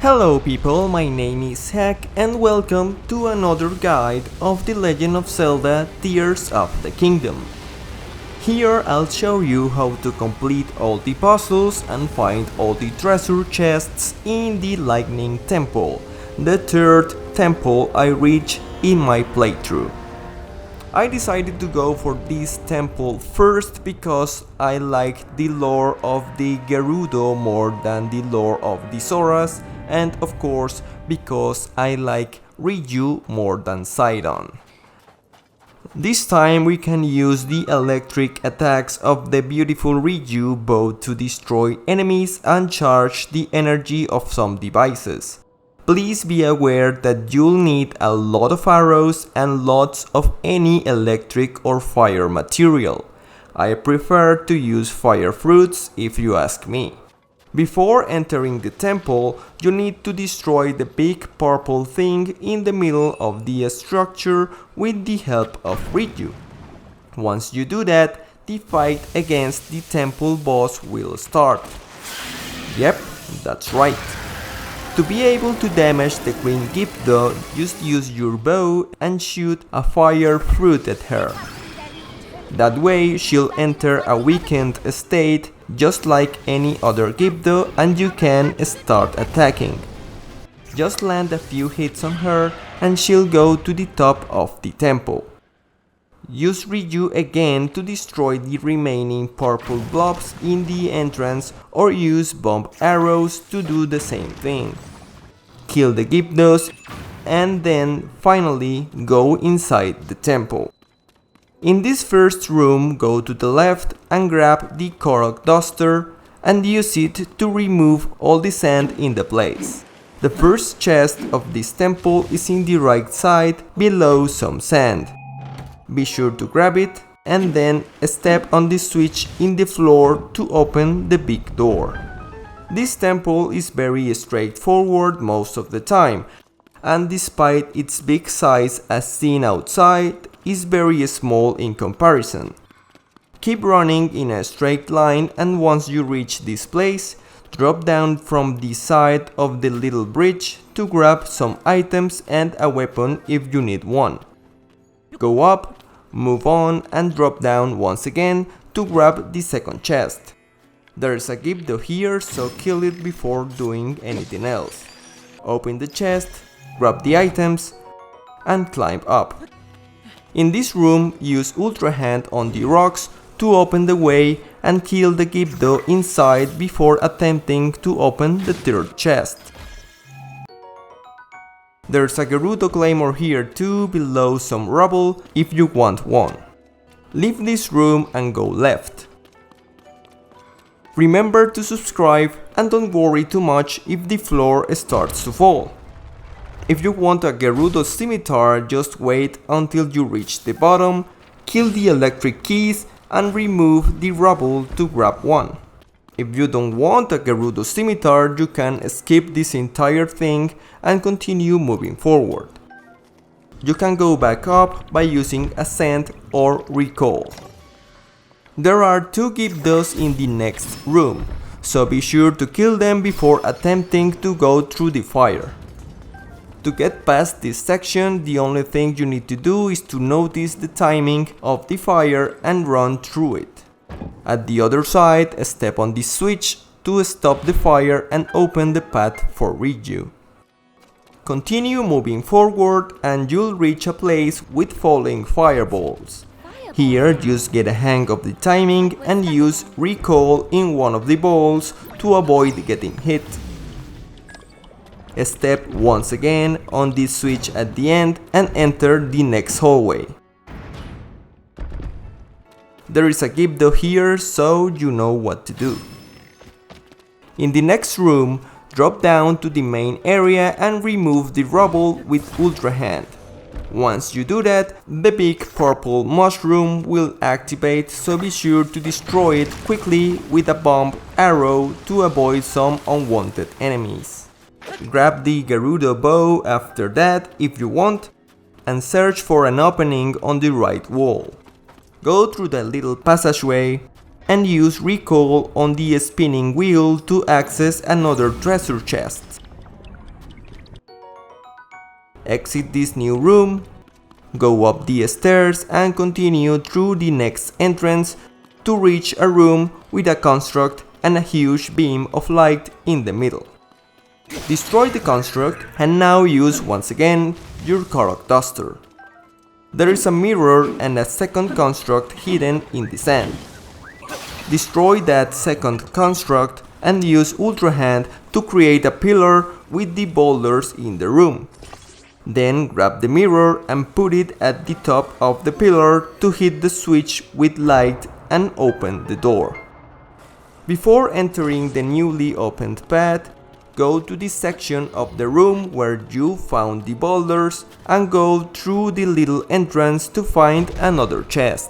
Hello people, my name is Hack and welcome to another guide of The Legend of Zelda Tears of the Kingdom. Here I'll show you how to complete all the puzzles and find all the treasure chests in the Lightning Temple, the third temple I reached in my playthrough. I decided to go for this temple first because I like the lore of the Gerudo more than the lore of the Zoras, and of course because I like Riju more than Sidon. This time we can use the electric attacks of the beautiful Riju both to destroy enemies and charge the energy of some devices. Please be aware that you'll need a lot of arrows and lots of any electric or fire material. I prefer to use fire fruits if you ask me. Before entering the temple, you need to destroy the big purple thing in the middle of the structure with the help of Riju. Once you do that, the fight against the temple boss will start. Yep, that's right. To be able to damage the Queen Gipdo, just use your bow and shoot a fire fruit at her. That way she'll enter a weakened state just like any other Gipdo and you can start attacking. Just land a few hits on her and she'll go to the top of the temple. Use Riju again to destroy the remaining purple blobs in the entrance or use bomb arrows to do the same thing. Kill the Gipdos and then finally go inside the temple. In this first room, go to the left and grab the Korok Duster and use it to remove all the sand in the place. The first chest of this temple is in the right side below some sand. Be sure to grab it and then step on the switch in the floor to open the big door. This temple is very straightforward most of the time, and despite its big size as seen outside, is very small in comparison. Keep running in a straight line and once you reach this place, drop down from the side of the little bridge to grab some items and a weapon if you need one. Go up, move on and drop down once again to grab the second chest. There's a Gipdo here, so kill it before doing anything else. Open the chest, grab the items and climb up. In this room, use Ultra Hand on the rocks to open the way and kill the Gipdo inside before attempting to open the third chest. There's a Gerudo Claymore here too below some rubble if you want one. Leave this room and go left. Remember to subscribe and don't worry too much if the floor starts to fall. If you want a Gerudo Scimitar, just wait until you reach the bottom, kill the electric keys and remove the rubble to grab one. If you don't want a Gerudo Scimitar, you can skip this entire thing and continue moving forward. You can go back up by using Ascent or Recall. There are two Gipdos in the next room, so be sure to kill them before attempting to go through the fire. To get past this section, the only thing you need to do is to notice the timing of the fire and run through it. At the other side, step on the switch to stop the fire and open the path for Riju. Continue moving forward and you'll reach a place with falling fireballs. Here, just get a hang of the timing and use Recall in one of the balls to avoid getting hit. Step once again on this switch at the end and enter the next hallway. There is a Gipdo here, so you know what to do. In the next room, drop down to the main area and remove the rubble with Ultra Hand. Once you do that, the big purple mushroom will activate, so be sure to destroy it quickly with a bomb arrow to avoid some unwanted enemies. Grab the Gerudo bow after that if you want and search for an opening on the right wall. Go through the little passageway and use Recall on the spinning wheel to access another treasure chest. Exit this new room, go up the stairs and continue through the next entrance to reach a room with a construct and a huge beam of light in the middle. Destroy the construct and now use once again your Korok duster. There is a mirror and a second construct hidden in the sand. Destroy that second construct and use Ultra Hand to create a pillar with the boulders in the room. Then grab the mirror and put it at the top of the pillar to hit the switch with light and open the door. Before entering the newly opened path, go to the section of the room where you found the boulders and go through the little entrance to find another chest.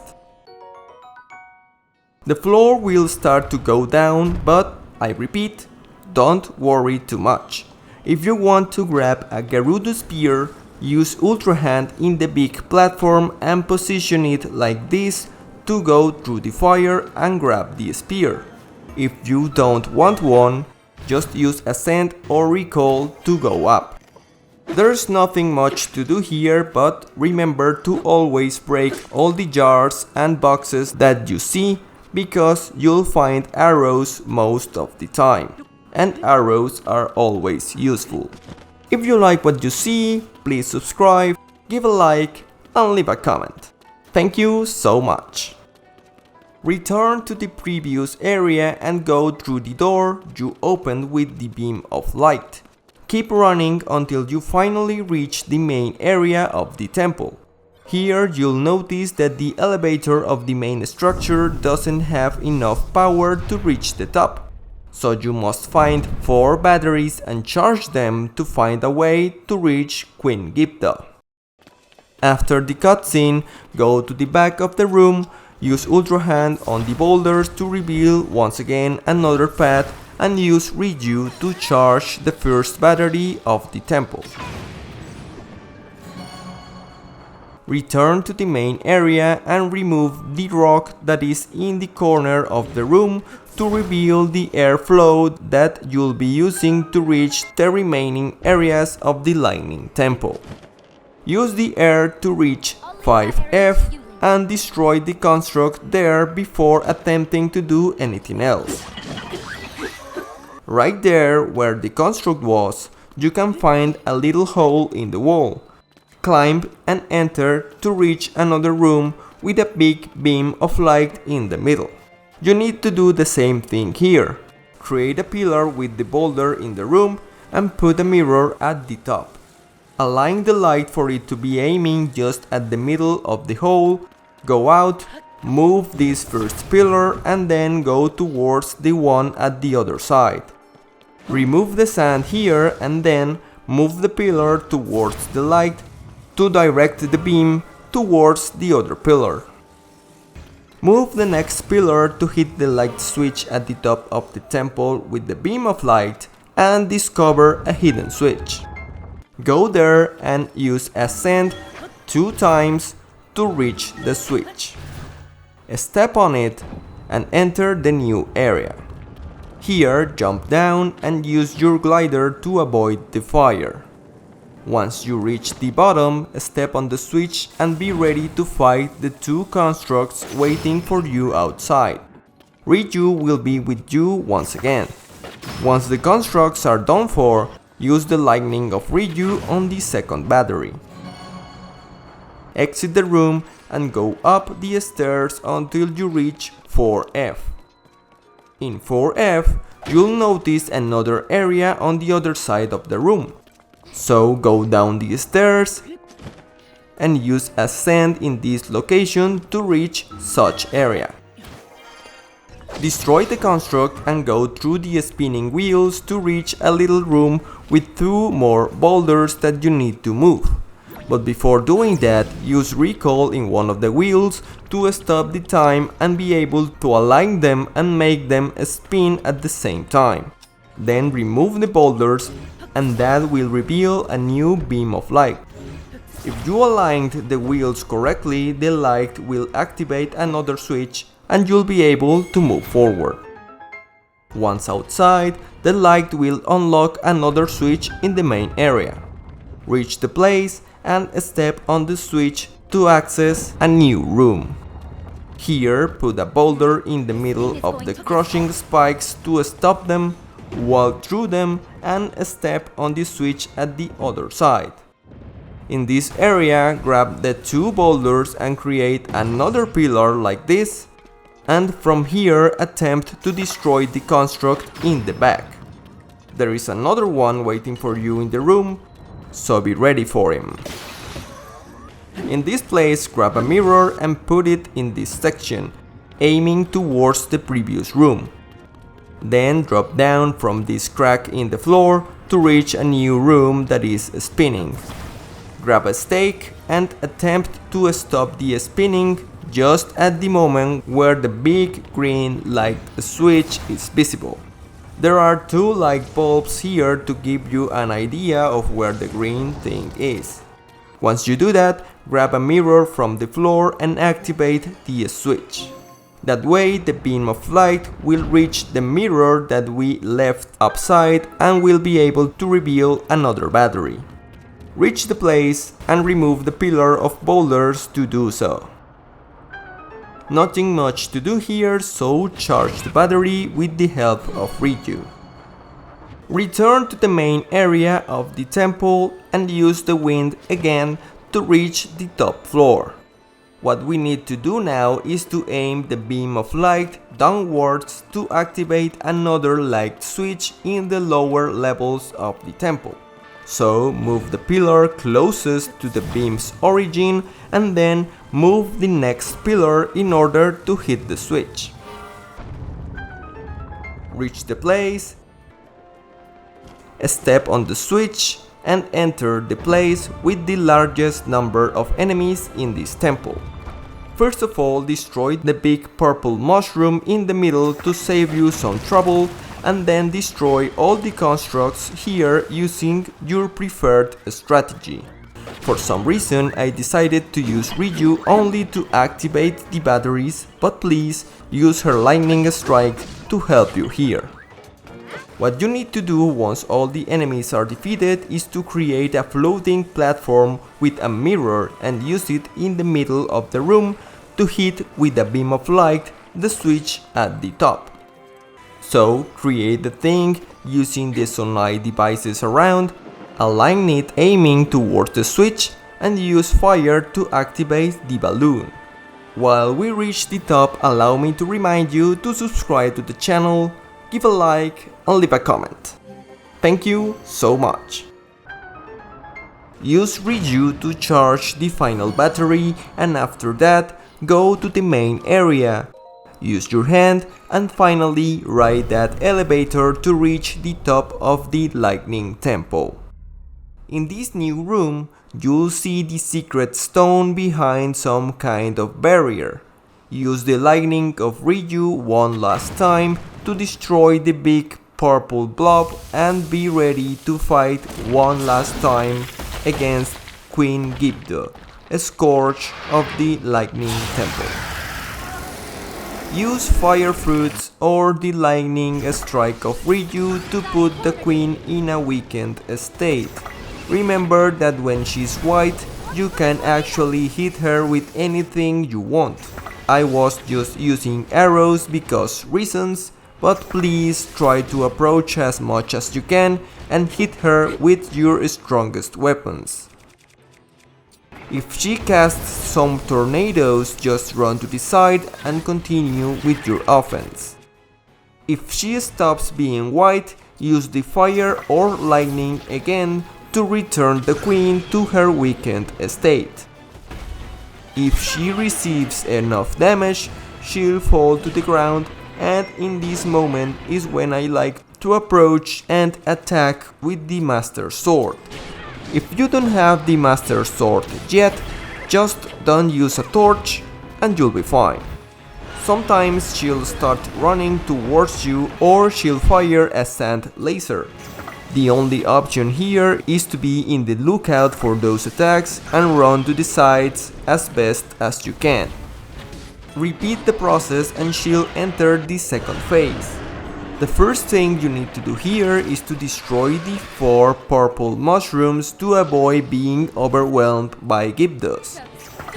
The floor will start to go down, but I repeat, don't worry too much. If you want to grab a Gerudo spear, use Ultra Hand in the big platform and position it like this to go through the fire and grab the spear. If you don't want one, just use Ascent or Recall to go up. There's nothing much to do here, but remember to always break all the jars and boxes that you see, because you'll find arrows most of the time, and arrows are always useful. If you like what you see, please subscribe, give a like and leave a comment. Thank you so much. Return to the previous area and go through the door you opened with the beam of light. Keep running until you finally reach the main area of the temple. Here you'll notice that the elevator of the main structure doesn't have enough power to reach the top, so you must find 4 batteries and charge them to find a way to reach Queen Gipta. After the cutscene, go to the back of the room, use Ultra Hand on the boulders to reveal once again another path and use Riju to charge the first battery of the temple. Return to the main area and remove the rock that is in the corner of the room to reveal the airflow that you'll be using to reach the remaining areas of the Lightning Temple. Use the air to reach 5F and destroy the construct there before attempting to do anything else. Right there where the construct was, you can find a little hole in the wall. Climb and enter to reach another room with a big beam of light in the middle. You need to do the same thing here. Create a pillar with the boulder in the room and put a mirror at the top. Align the light for it to be aiming just at the middle of the hole. Go out, move this first pillar and then go towards the one at the other side. Remove the sand here and then move the pillar towards the light to direct the beam towards the other pillar. Move the next pillar to hit the light switch at the top of the temple with the beam of light and discover a hidden switch. Go there and use Ascent 2 times to reach the switch. Step on it and enter the new area. Here, jump down and use your glider to avoid the fire. Once you reach the bottom, step on the switch and be ready to fight the 2 constructs waiting for you outside. Riju will be with you once again. Once the constructs are done for, use the lightning of Riju on the second battery. Exit the room and go up the stairs until you reach 4F. In 4F, you'll notice another area on the other side of the room. So go down the stairs and use Ascent in this location to reach such area. Destroy the construct and go through the spinning wheels to reach a little room with 2 more boulders that you need to move. But before doing that, use Recall in one of the wheels to stop the time and be able to align them and make them spin at the same time. Then remove the boulders and that will reveal a new beam of light. If you aligned the wheels correctly, the light will activate another switch and you'll be able to move forward. Once outside, the light will unlock another switch in the main area. Reach the place and step on the switch to access a new room. Here, put a boulder in the middle of the crushing spikes to stop them, walk through them and step on the switch at the other side. In this area, grab the two boulders and create another pillar like this, and from here attempt to destroy the construct in the back. There is another one waiting for you in the room, so be ready for him. In this place, grab a mirror and put it in this section, aiming towards the previous room. Then drop down from this crack in the floor to reach a new room that is spinning. Grab a stake and attempt to stop the spinning just at the moment where the big green light switch is visible. There are two light bulbs here to give you an idea of where the green thing is. Once you do that, grab a mirror from the floor and activate the switch. That way the beam of light will reach the mirror that we left upside and will be able to reveal another battery. Reach the place and remove the pillar of boulders to do so. Nothing much to do here, so charge the battery with the help of Riju. Return to the main area of the temple and use the wind again to reach the top floor. What we need to do now is to aim the beam of light downwards to activate another light switch in the lower levels of the temple. So move the pillar closest to the beam's origin and then move the next pillar in order to hit the switch. Reach the place, step on the switch and enter the place with the largest number of enemies in this temple. First of all, destroy the big purple mushroom in the middle to save you some trouble, and then destroy all the constructs here using your preferred strategy. For some reason I decided to use Riju only to activate the batteries, but please use her lightning strike to help you here. What you need to do once all the enemies are defeated is to create a floating platform with a mirror and use it in the middle of the room to hit with a beam of light the switch at the top. So create the thing using the sonai devices around, align it aiming towards the switch and use fire to activate the balloon. While we reach the top, allow me to remind you to subscribe to the channel, give a like and leave a comment. Thank you so much. Use Riju to charge the final battery and after that go to the main area. Use your hand and finally ride that elevator to reach the top of the lightning temple. In this new room, you'll see the secret stone behind some kind of barrier. Use the lightning of Riju one last time to destroy the big purple blob and be ready to fight one last time against Queen Gibdo, a scourge of the lightning temple. Use fire fruits or the lightning strike of Riju to put the queen in a weakened state. Remember that when she's white, you can actually hit her with anything you want. I was just using arrows because reasons, but please try to approach as much as you can and hit her with your strongest weapons. If she casts some tornadoes, just run to the side and continue with your offense. If she stops being white, use the fire or lightning again to return the queen to her weakened state. If she receives enough damage, she'll fall to the ground, and in this moment is when I like to approach and attack with the Master Sword. If you don't have the Master Sword yet, just don't use a torch and you'll be fine. Sometimes she'll start running towards you or she'll fire a sand laser. The only option here is to be in the lookout for those attacks and run to the sides as best as you can. Repeat the process and she'll enter the second phase. The first thing you need to do here is to destroy the 4 purple mushrooms to avoid being overwhelmed by Gyptos.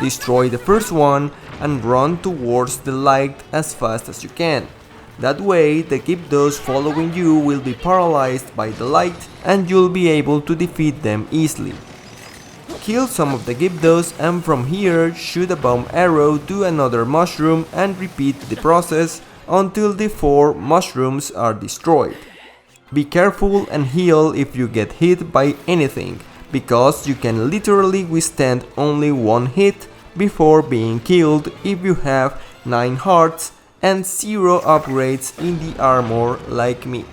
Destroy the first one and run towards the light as fast as you can. That way, the Gyptos following you will be paralyzed by the light and you'll be able to defeat them easily. Kill some of the Gyptos and from here shoot a bomb arrow to another mushroom and repeat the process until the 4 mushrooms are destroyed. Be careful and heal if you get hit by anything, because you can literally withstand only 1 hit before being killed if you have 9 hearts and 0 upgrades in the armor like me.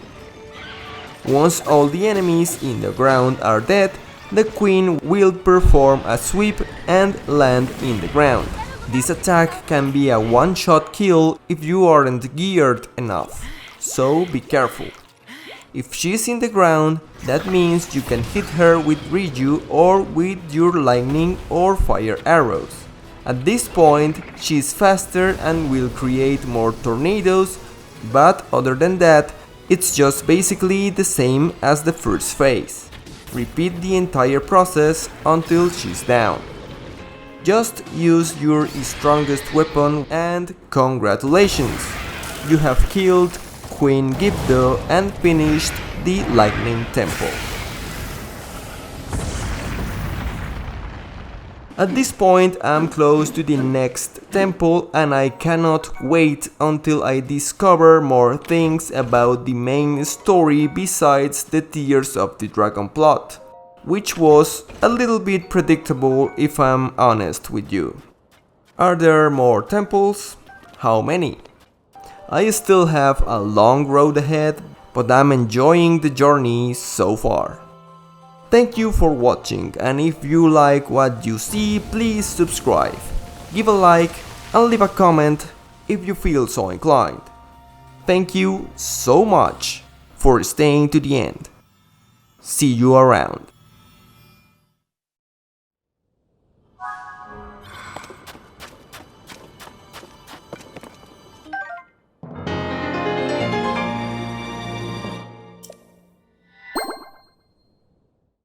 Once all the enemies in the ground are dead, the queen will perform a sweep and land in the ground. This attack can be a one-shot kill if you aren't geared enough, so be careful. If she's in the ground, that means you can hit her with Riju or with your lightning or fire arrows. At this point, she's faster and will create more tornadoes, but other than that, it's just basically the same as the first phase. Repeat the entire process until she's down. Just use your strongest weapon and congratulations! You have killed Queen Gypto and finished the Lightning Temple. At this point I'm close to the next temple and I cannot wait until I discover more things about the main story besides the Tears of the Dragon plot, which was a little bit predictable if I'm honest with you. Are there more temples? How many? I still have a long road ahead, but I'm enjoying the journey so far. Thank you for watching, and if you like what you see, please subscribe, give a like and leave a comment if you feel so inclined. Thank you so much for staying to the end. See you around.